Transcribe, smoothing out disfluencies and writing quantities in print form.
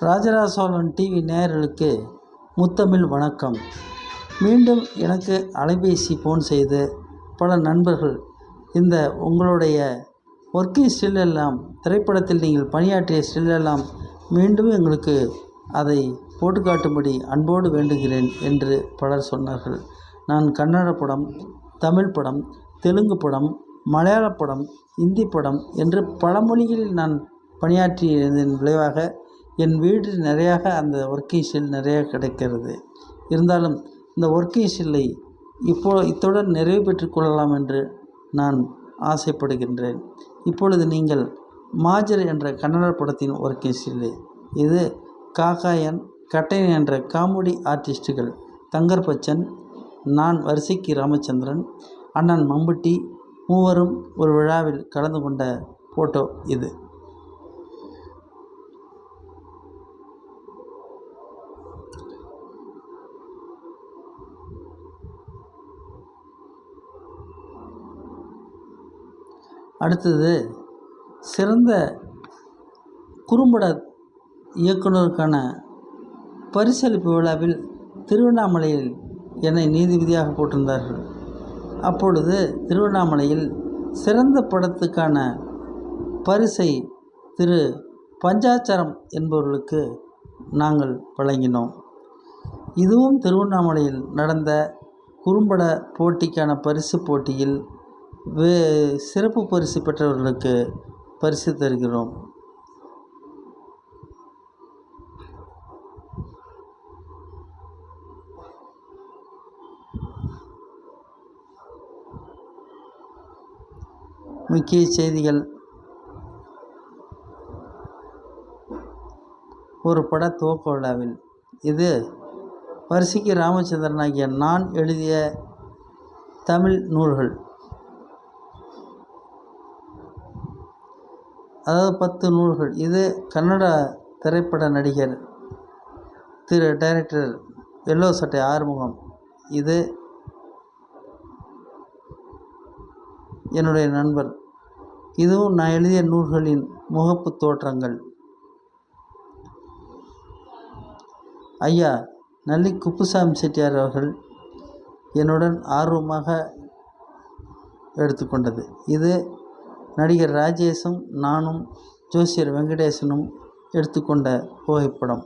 Rajaraja Cholan TV நேயர்களுக்கு முத்தமிழ் வணக்கம். மீண்டும் எனக்கு அலைபேசி ஃபோன் செய்து பல நண்பர்கள் இந்த உங்களுடைய ஒர்க்கிங் ஸ்டில் எல்லாம், திரைப்படத்தில் நீங்கள் பணியாற்றிய ஸ்டில் எல்லாம் மீண்டும் எங்களுக்கு அதை போட்டு காட்டும்படி அன்போடு வேண்டுகிறேன் என்று பலர் சொன்னார்கள். நான் கன்னட படம், தமிழ் படம், தெலுங்கு படம், மலையாள படம், இந்தி படம் என்று பல மொழிகளில் நான் பணியாற்றியதன் விளைவாக என் வீடு நிறையாக அந்த ஒர்க்கிங் ஸ்டில் நிறைய கிடைக்கிறது. இருந்தாலும் இந்த ஒர்க்கிங் ஸ்டில்லை இத்துடன் நிறைவு பெற்றுக் கொள்ளலாம் என்று நான் ஆசைப்படுகின்றேன். இப்பொழுது நீங்கள் மாஜர் என்ற கன்னட படத்தின் ஒர்க்கிங் ஸ்டில் இது. காக்காயன், கட்டையன் என்ற காமெடி ஆர்டிஸ்டுகள் தங்கர் பச்சன், நான் வரிசைக்கு ராமச்சந்திரன், அண்ணன் மம்புட்டி மூவரும் ஒரு விழாவில் கலந்து கொண்ட ஃபோட்டோ இது. அடுத்தது, சிறந்த குறும்பட இயக்குனருக்கான பரிசளிப்பு விழாவில் திருவண்ணாமலையில் என்னை நீதிபதியாக போட்டிருந்தார்கள். அப்பொழுது திருவண்ணாமலையில் சிறந்த படத்துக்கான பரிசை திரு பஞ்சாச்சரம் என்பவர்களுக்கு நாங்கள் வழங்கினோம். இதுவும் திருவண்ணாமலையில் நடந்த குறும்பட போட்டிக்கான பரிசு போட்டியில் சிறப்பு பரிசு பெற்றவர்களுக்கு பரிசு தருகிறோம். முக்கிய செய்திகள். ஒரு பட துவக்க விழாவில் இது வரிசைக்கு ராமச்சந்திரன் ஆகிய நான் எழுதிய தமிழ் நூல்கள், அதாவது 10 நூல்கள். இது கன்னட திரைப்பட நடிகர் திரு டைரக்டர் எல்லோ சட்டை ஆறுமுகம். இது என்னுடைய நண்பர். இதுவும் நான் எழுதிய நூல்களின் முகப்பு தோற்றங்கள். ஐயா நல்லி குப்புசாமி செட்டியார் அவர்கள் என்னுடன் ஆர்வமாக எடுத்துக்கொண்டது. இது நடிகர் ராஜேஷும் நானும் ஜோசியர் வெங்கடேசனும் எடுத்துக்கொண்ட புகைப்படம்.